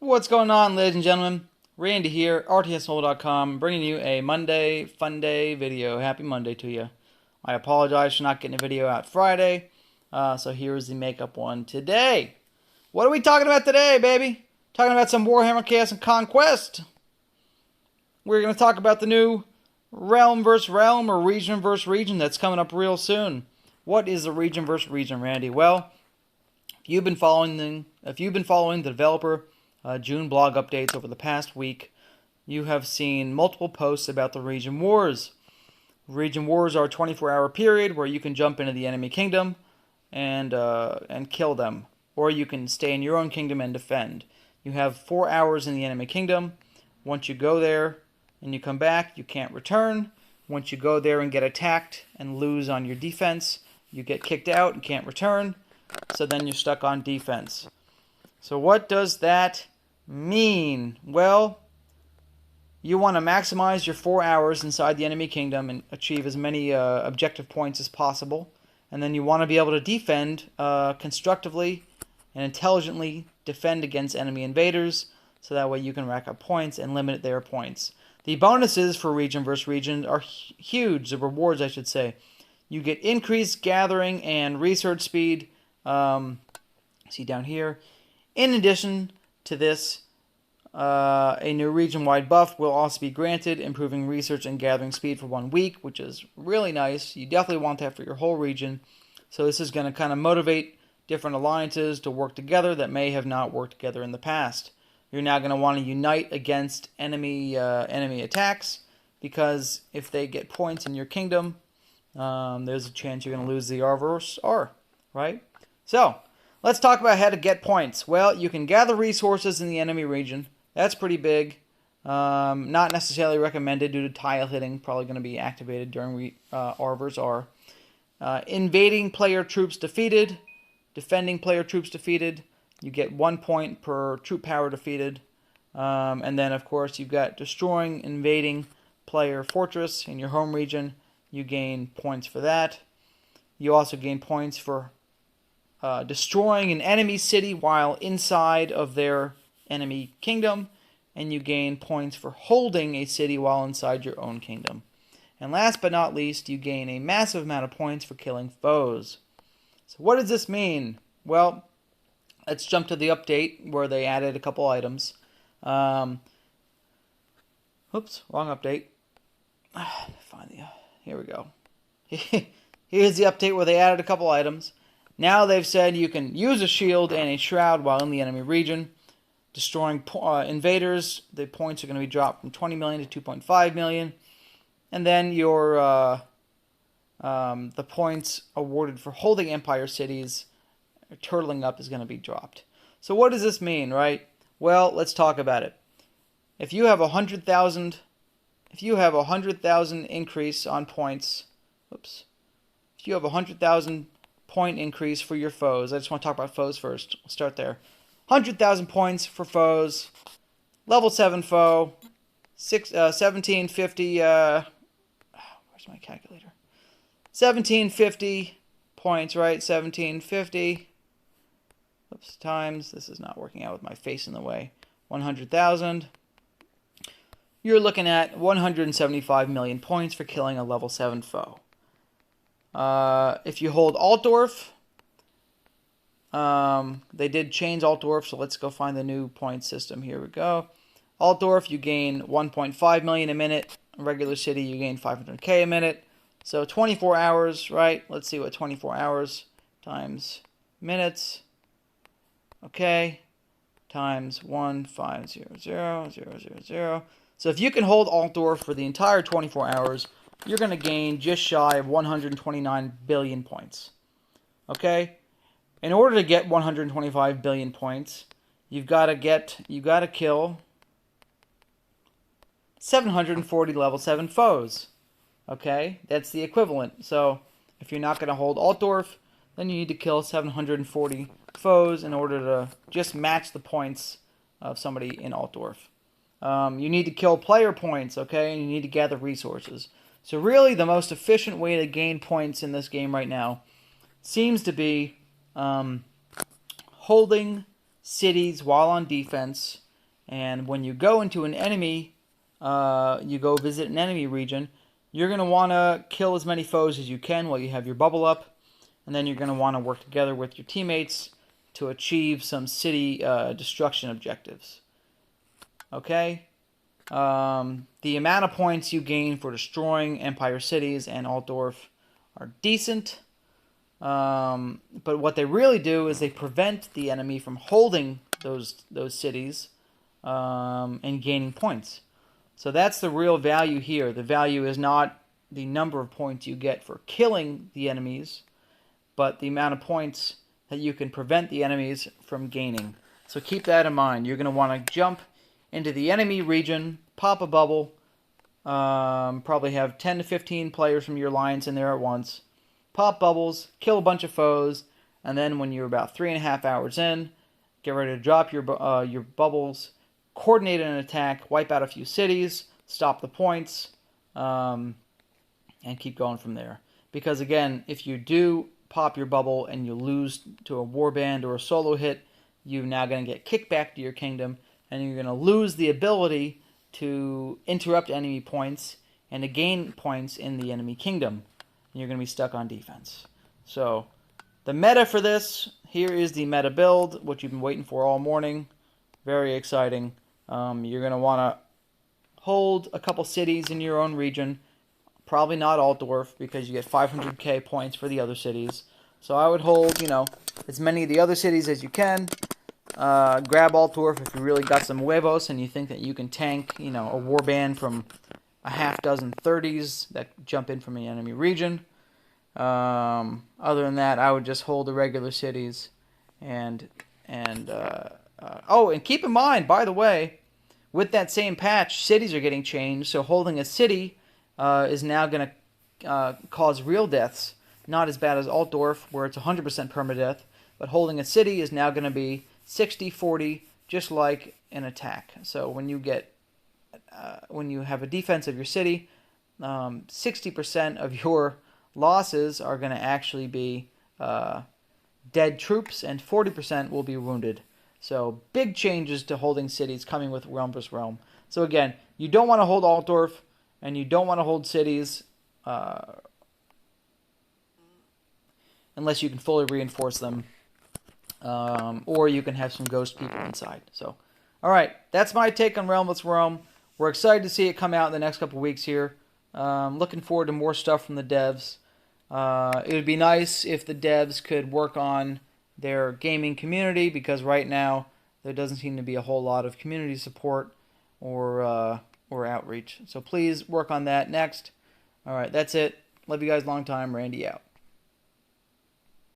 What's going on, ladies and gentlemen? Randy here, rtsmobile.com, bringing you a Monday Fun Day video. Happy Monday to you. I apologize for not getting a video out Friday, so here's the makeup one today. What are we talking about today, baby? Talking about some Warhammer Chaos and Conquest. We're going to talk about the new realm versus realm or region versus region that's coming up real soon. What is the region versus region, Randy? Well, if you've been following the developer June blog updates over the past week, you have seen multiple posts about the region wars. Region wars are a 24-hour period where you can jump into the enemy kingdom and kill them, or you can stay in your own kingdom and defend. You have 4 hours in the enemy kingdom. Once you go there and you come back, you can't return. Once you go there and get attacked and lose on your defense, you get kicked out and can't return. So then you're stuck on defense. So what does that mean? Well, you want to maximize your 4 hours inside the enemy kingdom and achieve as many objective points as possible. And then you want to be able to defend constructively and intelligently defend against enemy invaders, so that way you can rack up points and limit their points. The bonuses for region versus region are huge, the rewards I should say. You get increased gathering and research speed, see down here. In addition to this, a new region-wide buff will also be granted, improving research and gathering speed for 1 week, which is really nice. You definitely want that for your whole region. So this is going to kind of motivate different alliances to work together that may have not worked together in the past. You're now going to want to unite against enemy attacks, because if they get points in your kingdom, there's a chance you're going to lose the R versus R, right? So, let's talk about how to get points. Well, you can gather resources in the enemy region. That's pretty big. Not necessarily recommended due to tile hitting. Probably going to be activated during R versus R. Invading player troops defeated. Defending player troops defeated. You get 1 point per troop power defeated. And then, of course, you've got destroying invading player fortress in your home region. You gain points for that. You also gain points for destroying an enemy city while inside of their enemy kingdom, and you gain points for holding a city while inside your own kingdom. And last but not least, you gain a massive amount of points for killing foes. So what does this mean? Well, let's jump to the update where they added a couple items. Oops, wrong update. Here we go. Here's the update where they added a couple items. Now they've said you can use a shield and a shroud while in the enemy region. Destroying invaders, the points are going to be dropped from 20 million to 2.5 million. And then your the points awarded for holding empire cities, turtling up, is going to be dropped. So what does this mean, right? Well, let's talk about it. If you have 100,000 increase on points, if you have 100,000 point increase for your foes. I just want to talk about foes first. We'll start there. 100,000 points for foes. Level 7 foe. 1750. Where's my calculator? 1750 points, right? 1750. Oops, times. This is not working out with my face in the way. 100,000. You're looking at 175 million points for killing a level 7 foe. If you hold Altdorf, they did change Altdorf, so let's go find the new point system. Here we go. Altdorf, you gain 1.5 million a minute. Regular city, you gain 500k a minute. So 24 hours, right? Let's see what 24 hours times minutes. Okay. Times 1500000. So if you can hold Altdorf for the entire 24 hours, you're going to gain just shy of 129 billion points. Okay? In order to get 125 billion points, you've got to kill 740 level 7 foes. Okay? That's the equivalent. So, if you're not going to hold Altdorf, then you need to kill 740 foes in order to just match the points of somebody in Altdorf. You need to kill player points, okay? And you need to gather resources. So really, the most efficient way to gain points in this game right now seems to be holding cities while on defense And when you go into an enemy, you go visit an enemy region, you're going to want to kill as many foes as you can while you have your bubble up. And then you're going to want to work together with your teammates to achieve some city destruction objectives. Okay? The amount of points you gain for destroying Empire cities and Altdorf are decent. But what they really do is they prevent the enemy from holding those cities and gaining points. So that's the real value here. The value is not the number of points you get for killing the enemies, but the amount of points that you can prevent the enemies from gaining. So keep that in mind. You're going to want to jump into the enemy region, pop a bubble, probably have 10 to 15 players from your alliance in there at once, pop bubbles, kill a bunch of foes, and then when you're about 3.5 hours in, get ready to drop your bubbles, coordinate an attack, wipe out a few cities, stop the points, and keep going from there. Because again, if you do pop your bubble and you lose to a warband or a solo hit, you're now going to get kicked back to your kingdom, and you're going to lose the ability to interrupt enemy points and to gain points in the enemy kingdom. And you're going to be stuck on defense. So the meta for this, here is the meta build, what you've been waiting for all morning. Very exciting. You're going to want to hold a couple cities in your own region. Probably not Altdorf, because you get 500k points for the other cities. So I would hold, as many of the other cities as you can. Grab Altdorf if you really got some huevos and you think that you can tank, a warband from a half dozen 30s that jump in from the enemy region. Other than that, I would just hold the regular cities. And keep in mind, by the way, with that same patch, cities are getting changed. So holding a city is now going to cause real deaths. Not as bad as Altdorf, where it's 100% permadeath. But holding a city is now going to be 60-40, just like an attack. So when you have a defense of your city, 60% of your losses are going to actually be dead troops, and 40% will be wounded. So big changes to holding cities coming with Realm vs. Realm. So again, you don't want to hold Altdorf, and you don't want to hold cities unless you can fully reinforce them, or you can have some ghost people inside. So, all right, that's my take on Realm vs. Realm. We're excited to see it come out in the next couple weeks here. Looking forward to more stuff from the devs. It would be nice if the devs could work on their gaming community, because right now there doesn't seem to be a whole lot of community support or outreach. So please work on that next. All right, that's it. Love you guys long time. Randy out.